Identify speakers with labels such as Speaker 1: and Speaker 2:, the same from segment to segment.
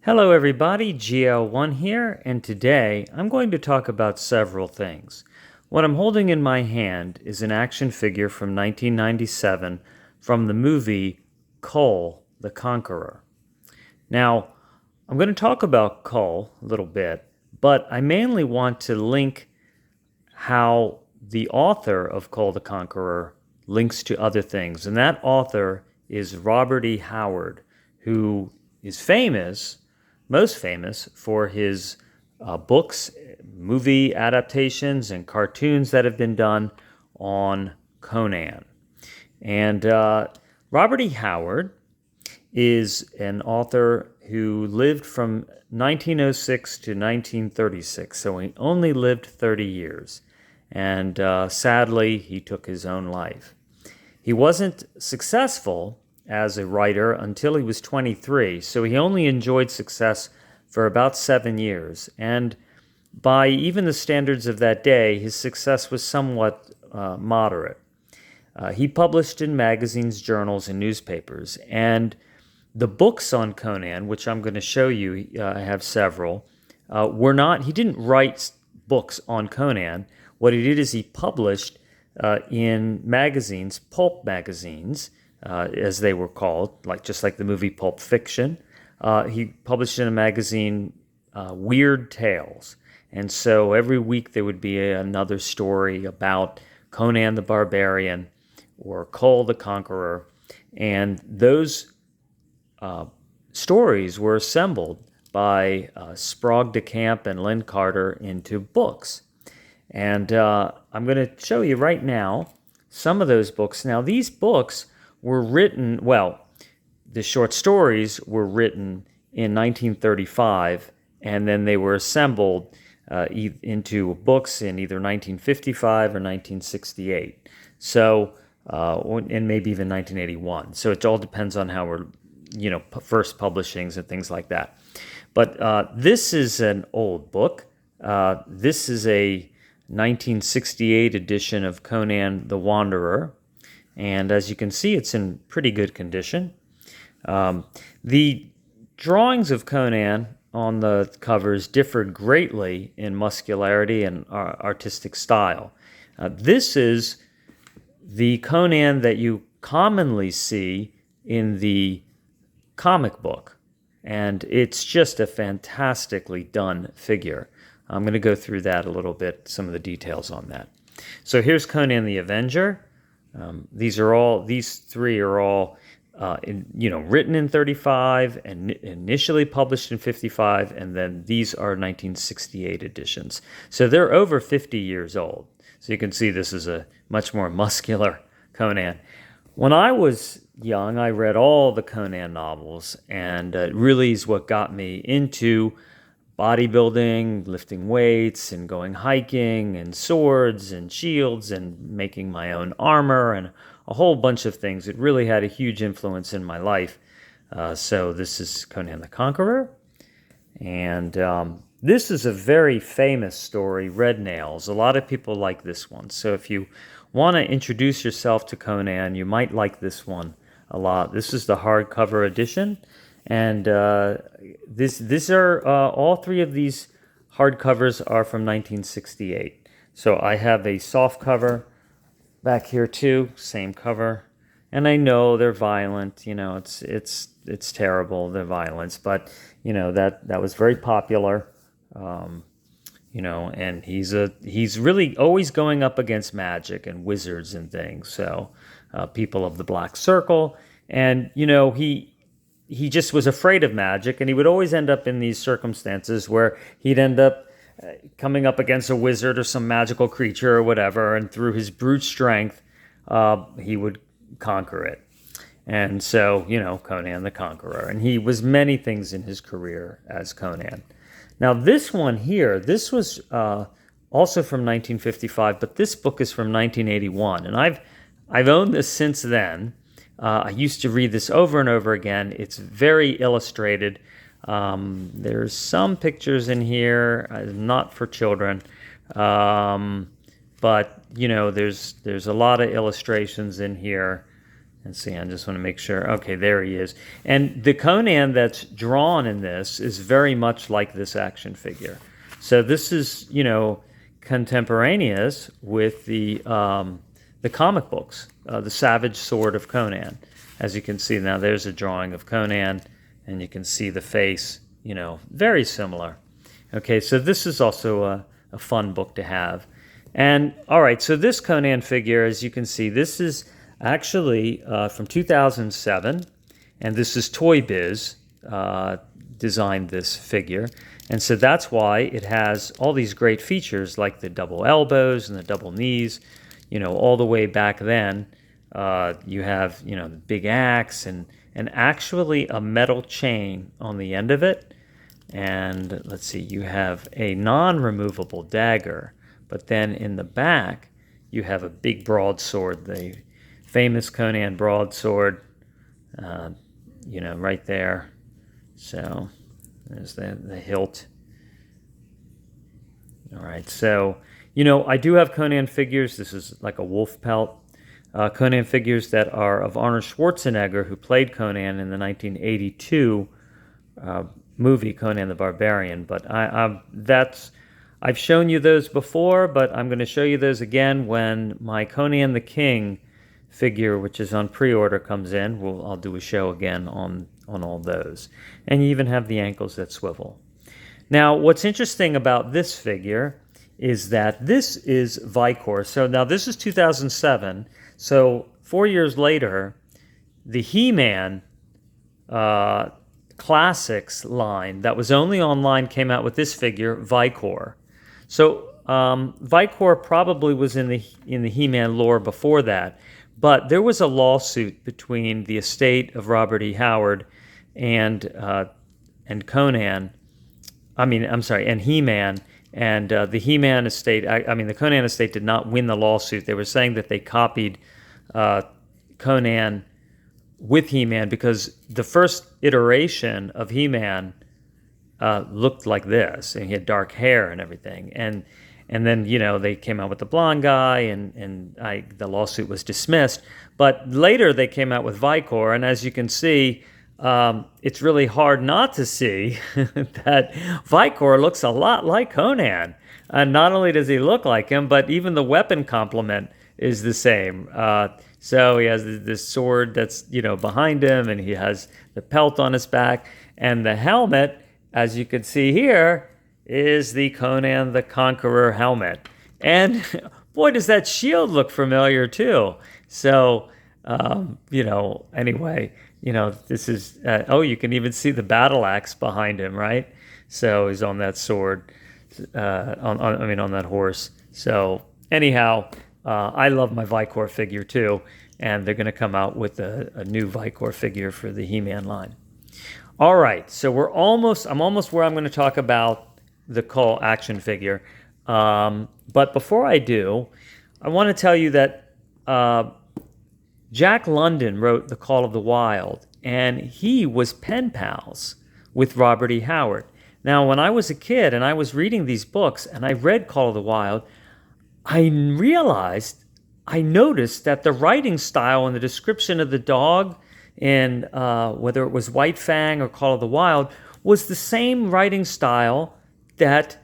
Speaker 1: Hello everybody, GL1 here, and today I'm going to talk about several things. What I'm holding in my hand is an action figure from 1997 from the movie Kull the Conqueror. Now, I'm going to talk about Kull a little bit, but I mainly want to link how the author of Kull the Conqueror links to other things, and that author is Robert E. Howard, who is most famous for his books, movie adaptations, and cartoons that have been done on Conan. And Robert E. Howard is an author who lived from 1906 to 1936, so he only lived 30 years. And sadly, he took his own life. He wasn't successful as a writer until he was 23, so he only enjoyed success for about 7 years. And by even the standards of that day, his success was somewhat moderate. He published in magazines, journals, and newspapers. And the books on Conan, which I'm going to show you, I have several, he didn't write books on Conan. What he did is he published in magazines, pulp magazines, as they were called, just like the movie Pulp Fiction. He published in a magazine Weird Tales. And so every week there would be another story about Conan the Barbarian or Kull the Conqueror. And those stories were assembled by Sprague de Camp and Lynn Carter into books. And I'm going to show you right now some of those books. Now, these books were written, the short stories were written in 1935, and then they were assembled into books in either 1955 or 1968. So, and maybe even 1981. So it all depends on how we're, first publishings and things like that. But this is an old book. This is a 1968 edition of Conan the Wanderer, and as you can see, it's in pretty good condition. The drawings of Conan on the covers differed greatly in muscularity and artistic style. This is the Conan that you commonly see in the comic book, and it's just a fantastically done figure. I'm going to go through that a little bit, some of the details on that. So here's Conan the Avenger. These three are all, written in 35 and initially published in 55, and then these are 1968 editions. So they're over 50 years old. So you can see this is a much more muscular Conan. When I was young, I read all the Conan novels, and it really is what got me into bodybuilding, lifting weights, and going hiking, and swords, and shields, and making my own armor, and a whole bunch of things. It really had a huge influence in my life. So this is Conan the Conqueror. And this is a very famous story, Red Nails. A lot of people like this one. So if you want to introduce yourself to Conan, you might like this one a lot. This is the hardcover edition. And all three of these hardcovers are from 1968. So I have a soft cover back here too, same cover. And I know they're violent, it's terrible, the violence, but that was very popular. And he's really always going up against magic and wizards and things. So people of the Black Circle, and he just was afraid of magic, and he would always end up in these circumstances where he'd end up coming up against a wizard or some magical creature or whatever, and through his brute strength, he would conquer it. And so, Conan the Conqueror. And he was many things in his career as Conan. Now, this one here, this was also from 1955, but this book is from 1981, and I've owned this since then. I used to read this over and over again. It's very illustrated. There's some pictures in here, not for children, but there's a lot of illustrations in here, And see, I just want to make sure. Okay, there he is. And the Conan that's drawn in this is very much like this action figure. So this is, contemporaneous with the comic books, the Savage Sword of Conan. As you can see now, there's a drawing of Conan, and you can see the face, very similar. Okay, so this is also a fun book to have. And all right, so this Conan figure, as you can see, this is actually from 2007, and this is Toy Biz designed this figure. And so that's why it has all these great features like the double elbows and the double knees. All the way back then, you have, the big axe and actually a metal chain on the end of it. And let's see, you have a non-removable dagger, but then in the back, you have a big broadsword, the famous Conan broadsword, right there. So there's the hilt. All right, so, I do have Conan figures. This is like a wolf pelt. Conan figures that are of Arnold Schwarzenegger, who played Conan in the 1982 movie Conan the Barbarian. But I've shown you those before, but I'm going to show you those again when my Conan the King figure, which is on pre-order, comes in. I'll do a show again on all those. And you even have the ankles that swivel. Now, what's interesting about this figure is that this is Vikor. So now this is 2007. So 4 years later, the He-Man Classics line that was only online came out with this figure, Vikor. So Vikor probably was in the He-Man lore before that, but there was a lawsuit between the estate of Robert E. Howard and Conan. And He-Man. And the He-Man estate, the Conan estate did not win the lawsuit. They were saying that they copied Conan with He-Man because the first iteration of He-Man looked like this, and he had dark hair and everything. And then, they came out with the blonde guy, and the lawsuit was dismissed. But later they came out with Vikor, and as you can see, it's really hard not to see that Vikor looks a lot like Conan. And not only does he look like him, but even the weapon complement is the same. So he has this sword that's, behind him, and he has the pelt on his back. And the helmet, as you can see here, is the Conan the Conqueror helmet. And boy, does that shield look familiar too. So, anyway, this is, you can even see the battle axe behind him, right? So he's on that sword, on that horse. So anyhow, I love my Vikor figure too, and they're going to come out with a new Vikor figure for the He-Man line. All right, so I'm almost where I'm going to talk about the Kull action figure. But before I do, I want to tell you that Jack London wrote The Call of the Wild, and he was pen pals with Robert E. Howard. Now, when I was a kid and I was reading these books and I read Call of the Wild, I noticed that the writing style and the description of the dog in whether it was White Fang or Call of the Wild was the same writing style that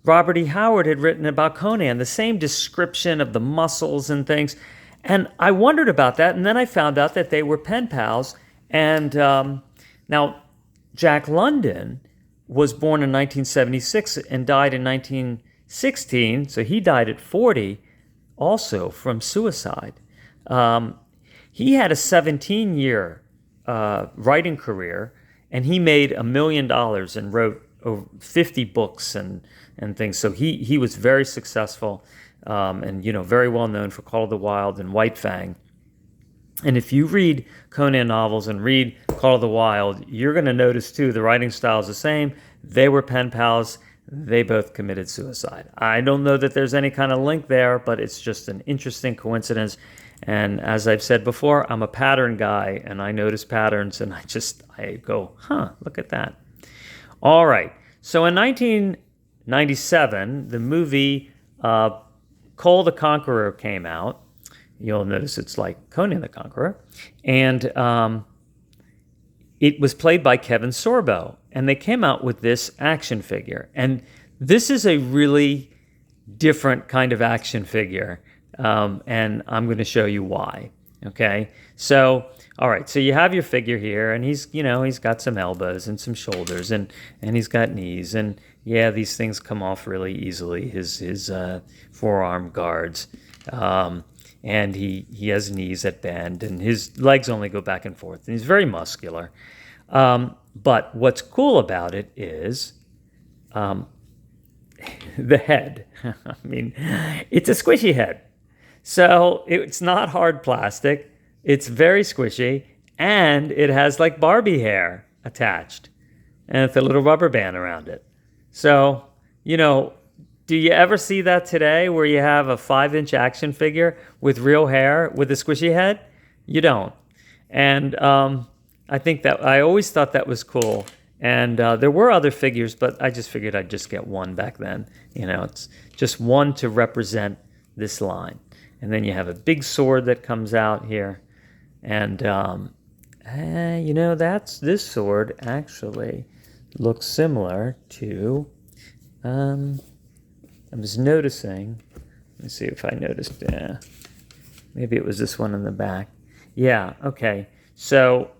Speaker 1: Robert E. Howard had written about Conan, the same description of the muscles and things. And I wondered about that, and then I found out that they were pen pals. And now, Jack London was born in 1976 and died in 1916, so he died at 40, also from suicide. He had a 17-year writing career, and he made $1 million and wrote over 50 books and things. So he was very successful and very well known for Call of the Wild and White Fang. And if you read Conan novels and read Call of the Wild, you're going to notice too the writing style is the same. They were pen pals. They both committed suicide. I don't know that there's any kind of link there, but it's just an interesting coincidence. And as I've said before, I'm a pattern guy, and I notice patterns, and I go, look at that. All right. So in 1997, the movie Kull the Conqueror came out. You'll notice it's like Conan the Conqueror. And it was played by Kevin Sorbo. And they came out with this action figure. And this is a really different kind of action figure. And I'm going to show you why. Okay, so all right, so you have your figure here, and he's got some elbows and some shoulders, and he's got knees, and yeah, these things come off really easily. His forearm guards, and he has knees that bend, and his legs only go back and forth, and he's very muscular. But what's cool about it is the head. I mean, it's a squishy head. So it's not hard plastic, it's very squishy, and it has like Barbie hair attached, and it's a little rubber band around it. So, do you ever see that today where you have a 5-inch action figure with real hair with a squishy head? You don't. And I think that I always thought that was cool. And there were other figures, but I just figured I'd just get one back then. It's just one to represent this line. And then you have a big sword that comes out here. And, this sword actually looks similar to, I was noticing, let me see if I noticed, maybe it was this one in the back. Yeah, okay. So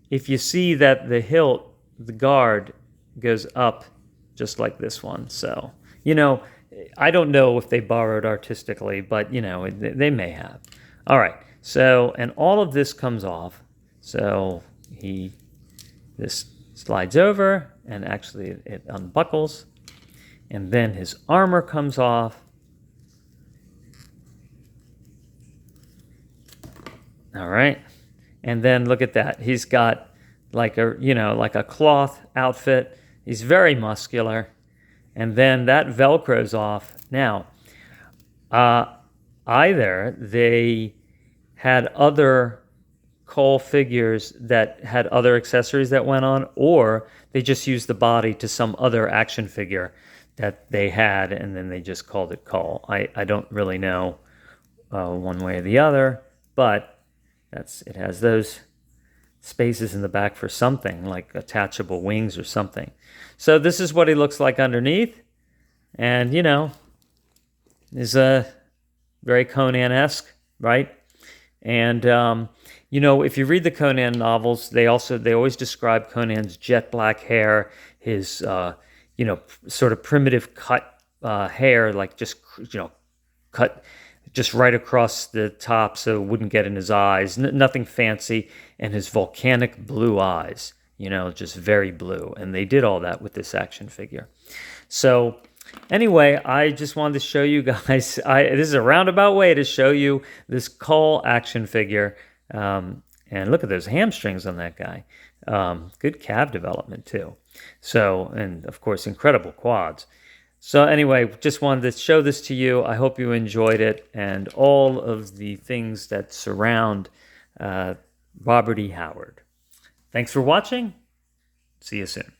Speaker 1: if you see that the hilt, the guard, goes up just like this one. So, I don't know if they borrowed artistically, but, they may have. All right, so, and all of this comes off. So this slides over, and actually it unbuckles. And then his armor comes off. All right, and then look at that. He's got like a cloth outfit. He's very muscular. And then that Velcro's off. Now, either they had other Kull figures that had other accessories that went on, or they just used the body to some other action figure that they had, and then they just called it Kull. I don't really know one way or the other, but it has those spaces in the back for something like attachable wings or something. So this is what he looks like underneath, and is very Conan-esque, right? And if you read the Conan novels, they always describe Conan's jet black hair, his sort of primitive cut hair, like just cut just right across the top so it wouldn't get in his eyes, nothing fancy, and his volcanic blue eyes, just very blue. And they did all that with this action figure. So anyway, I just wanted to show you guys, this is a roundabout way to show you this Kull action figure. And look at those hamstrings on that guy. Good calf development too. So, and of course, incredible quads. So anyway, just wanted to show this to you. I hope you enjoyed it and all of the things that surround Robert E. Howard. Thanks for watching. See you soon.